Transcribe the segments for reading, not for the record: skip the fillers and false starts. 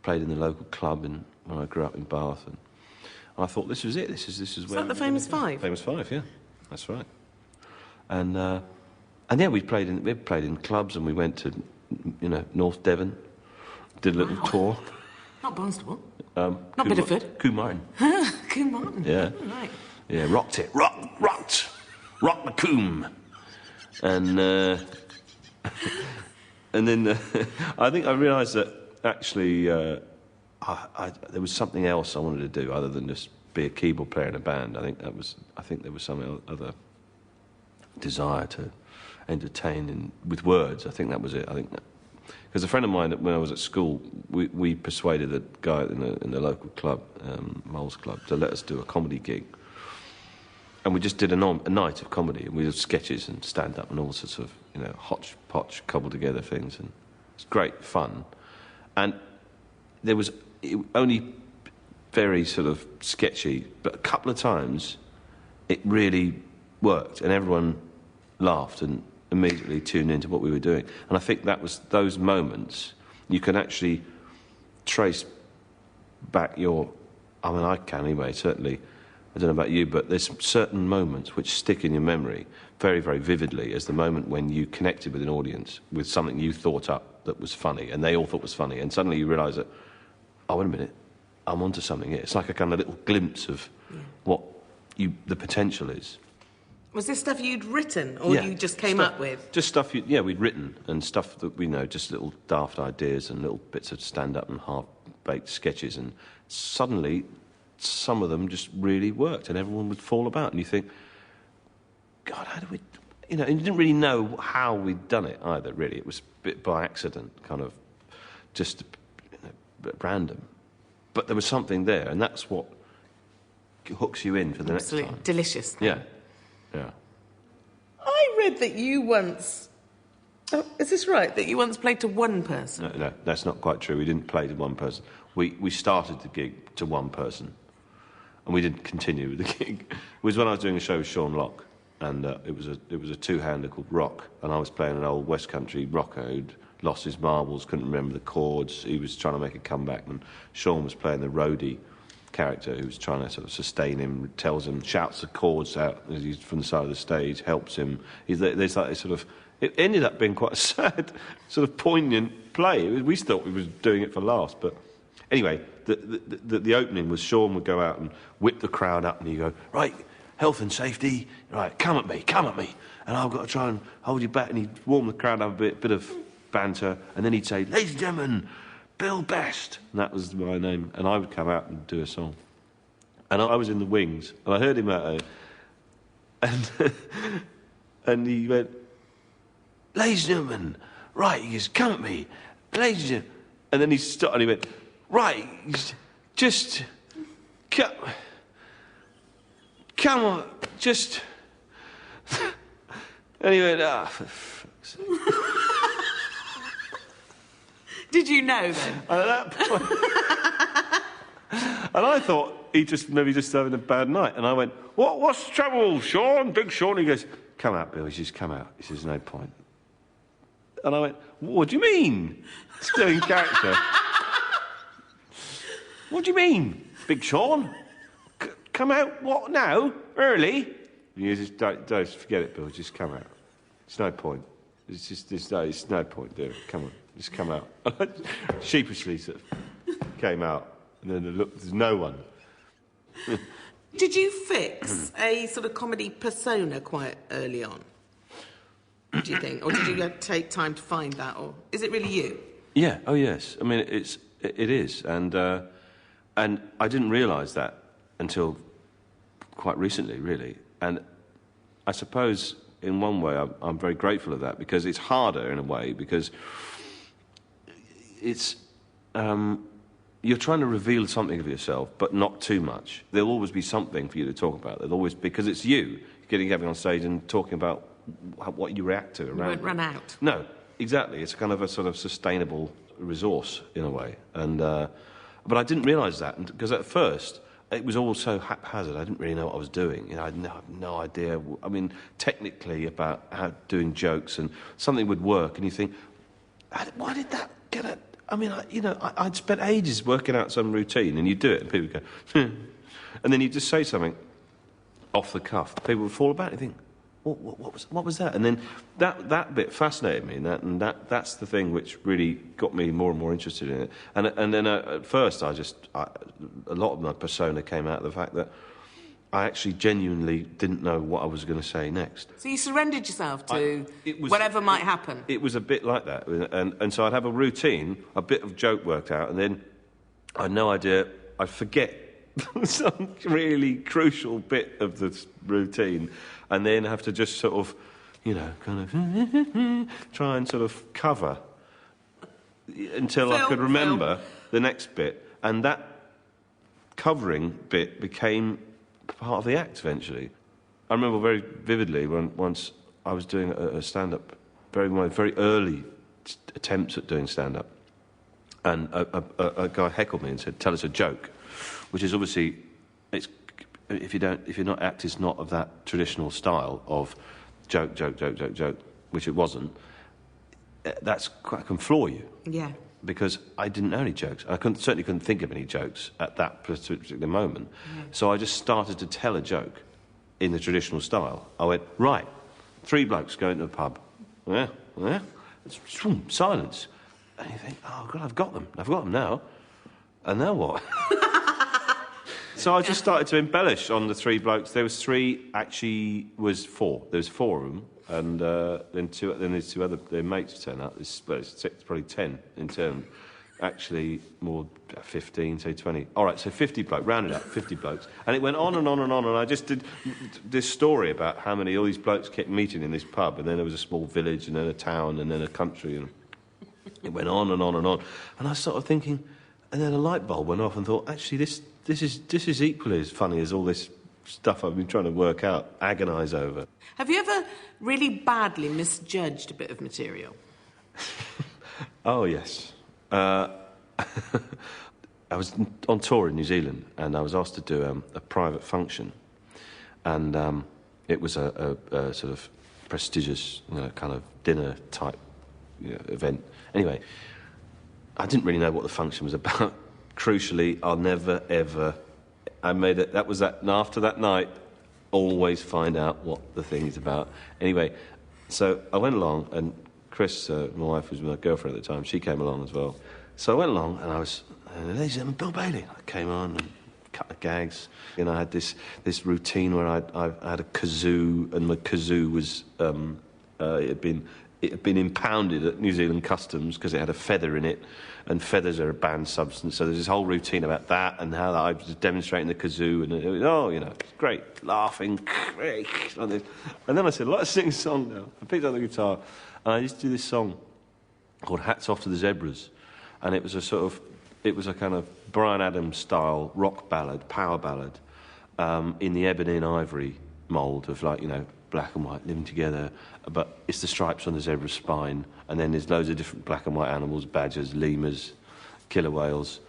played in the local club when I grew up in Bath, and I thought this was it. This is where. Is that the Famous Five? Famous Five, yeah, that's right. And yeah, we played in clubs, and we went to, North Devon, did a little tour. Not Barnstaple. Not Bideford. Combe Martin. Combe Martin. Yeah. Oh, right. Yeah, rocked it. Rocked the Combe. And and then I think I realised that actually there was something else I wanted to do other than just be a keyboard player in a band. I think there was some other desire to entertain with words. I think that was it. Because a friend of mine, when I was at school, we persuaded a guy in the local club, Moles Club, to let us do a comedy gig. And we just did a night of comedy, and we did sketches and stand-up and all sorts of, hodgepodge, cobbled together things, and it's great fun. And there was only very sort of sketchy, but a couple of times it really worked, and everyone laughed and immediately tuned into what we were doing. And I think that was those moments you can actually trace back I can anyway, certainly. I don't know about you, but there's certain moments which stick in your memory very, very vividly as the moment when you connected with an audience with something you thought up that was funny, and they all thought was funny, and suddenly you realise that, oh, wait a minute, I'm onto something here. It's like a kind of little glimpse of what the potential is. Was this stuff you'd written, or you just came up with? Just stuff we'd written, and stuff that we know, just little daft ideas and little bits of stand-up and half-baked sketches, and suddenly some of them just really worked, and everyone would fall about, and you think, God, how do we... and you didn't really know how we'd done it either, really. It was a bit by accident, kind of just bit random. But there was something there, and that's what hooks you in for the next time. Delicious. Yeah. I read that you once... Oh, is this right? That you once played to one person? No, that's not quite true. We didn't play to one person. We started the gig to one person, and we didn't continue with the gig. It was when I was doing a show with Sean Locke, and it was a two-hander called Rock, and I was playing an old West Country rocker who'd lost his marbles, couldn't remember the chords. He was trying to make a comeback, and Sean was playing the roadie character who was trying to sort of sustain him, tells him, shouts the chords out as he's from the side of the stage, helps him. There's like this sort of... It ended up being quite a sad, sort of poignant play. We thought we were doing it for laughs, but... Anyway, the opening was Sean would go out and whip the crowd up, and he'd go, right, health and safety, right, come at me, and I've got to try and hold you back, and he'd warm the crowd up a bit of banter, and then he'd say, ladies and gentlemen, Bill Best, and that was my name, and I would come out and do a song. And I was in the wings, and I heard him out there, and he went, ladies and gentlemen, right, he goes, come at me, ladies and gentlemen, and then he stopped, and he went, right, just come on, just... And he went, for fuck's sake. Did you know then? And at that point... And I thought he maybe just having a bad night. And I went, what's the trouble, Sean? Big Sean. He goes, come out, Bill. He says, come out. He says, no point. And I went, what do you mean? Still in character. What do you mean, Big Sean? Come out, what, now? Early? And he just, don't forget it, Bill. Just come out. It's no point. It's no point, do it. Come on. Just come out. Sheepishly sort of came out, and then looked, there's no one. Did you fix a sort of comedy persona quite early on, do you think? Or did you take time to find that, or is it really you? Yeah, oh yes. I mean, it is, and I didn't realise that until quite recently, really. And I suppose, in one way, I'm very grateful of that, because it's harder, in a way, because... It's you're trying to reveal something of yourself, but not too much. There'll always be something for you to talk about. There'll always, because it's you getting on stage and talking about what you react to around. You won't run out. No, exactly. It's kind of a sort of sustainable resource in a way. And but I didn't realise that, because at first it was all so haphazard. I didn't really know what I was doing. I had no idea. I mean, technically about how doing jokes, and something would work, and you think, why did that get it? I mean, I'd spent ages working out some routine, and you do it, and people go, and then you just say something off the cuff. People would fall about and think, what was that? And then that bit fascinated me, and that's the thing which really got me more and more interested in it. And then at first, a lot of my persona came out of the fact that I actually genuinely didn't know what I was going to say next. So you surrendered yourself to whatever might happen? It was a bit like that. And so I'd have a routine, a bit of joke worked out, and then I had no idea, I'd forget some really crucial bit of the routine, and then have to just sort of, kind of try and sort of cover until I could remember the next bit. And that covering bit became part of the act eventually. I remember very vividly when once I was doing a stand-up, my very early attempts at doing stand-up, and a guy heckled me and said, "Tell us a joke," which is obviously, if you're not actors, not of that traditional style of joke, which it wasn't. That can floor you. Yeah. Because I didn't know any jokes. I certainly couldn't think of any jokes at that particular moment. Yeah. So I just started to tell a joke in the traditional style. I went, right, 3 blokes go into a pub. Yeah. Silence. And you think, oh, God, I've got them now. And now what? So I just started to embellish on the 3 blokes. There was 3, actually was 4. There was 4 of them. And then there's 2 other their mates turn up. It's probably 10 in turn. Actually, more 15, say 20. All right, so 50 blokes, rounded up, 50 blokes. And it went on and on and on, and I just did this story about how all these blokes kept meeting in this pub, and then there was a small village, and then a town, and then a country, and it went on and on and on. And I was sort of thinking, and then a light bulb went off and thought, actually, this is equally as funny as all this stuff I've been trying to work out, agonise over. Have you ever really badly misjudged a bit of material? Oh, yes. I was on tour in New Zealand, and I was asked to do a private function, and it was a sort of prestigious, kind of dinner-type event. Anyway, I didn't really know what the function was about. Crucially, I'll never, ever... I made it... That was that... And after that night, always find out what the thing is about. Anyway, so I went along, and Chris, my wife, was my girlfriend at the time. She came along as well. So I went along, and I was... ladies and gentlemen, Bill Bailey. I came on and cut the gags. And I had this routine where I had a kazoo, and the kazoo was... It had been impounded at New Zealand Customs because it had a feather in it, and feathers are a banned substance. So there's this whole routine about that and how I was demonstrating the kazoo, and it was, it's great, laughing, like this. And then I said, let's sing a song now. I picked up the guitar, and I used to do this song called Hats Off to the Zebras, and it was a kind of Bryan Adams style rock ballad, power ballad, in the ebony and ivory mould of black and white living together, but it's the stripes on the zebra's spine, and then there's loads of different black and white animals, badgers, lemurs, killer whales.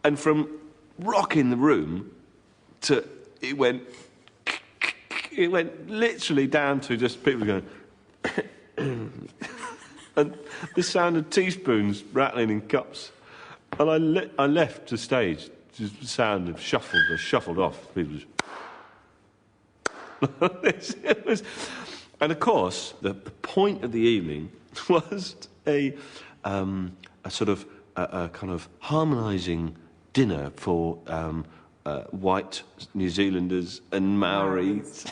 And from rocking the room to it went literally down to just people going and the sound of teaspoons rattling in cups. And I left the stage, just the sound of shuffled off. People just and of course, the point of the evening was a sort of a kind of harmonising dinner for white New Zealanders and Maoris,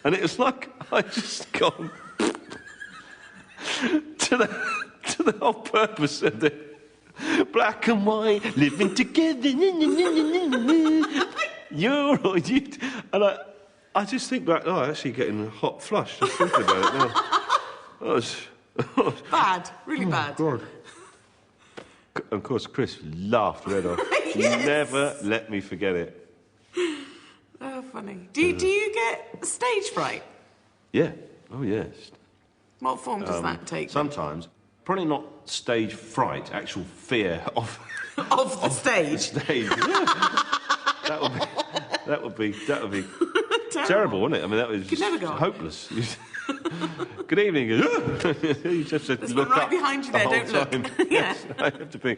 and it was like I just gone to the whole purpose of the black and white living together. You and I just think back, actually getting a hot flush just thinking about it now. That was bad, really bad. God. Of course, Chris laughed red off. Yes. Never let me forget it. Oh, funny. Do you get stage fright? Yeah. Oh, yes. What form does that take? Sometimes. Probably not stage fright, actual fear of... of the stage? The stage, yeah. That would be terrible, wouldn't it? I mean, that was never go hopeless. Good evening. You just said, There's look one right up behind you the there, whole don't look. time. Yeah. Yes, I have to be.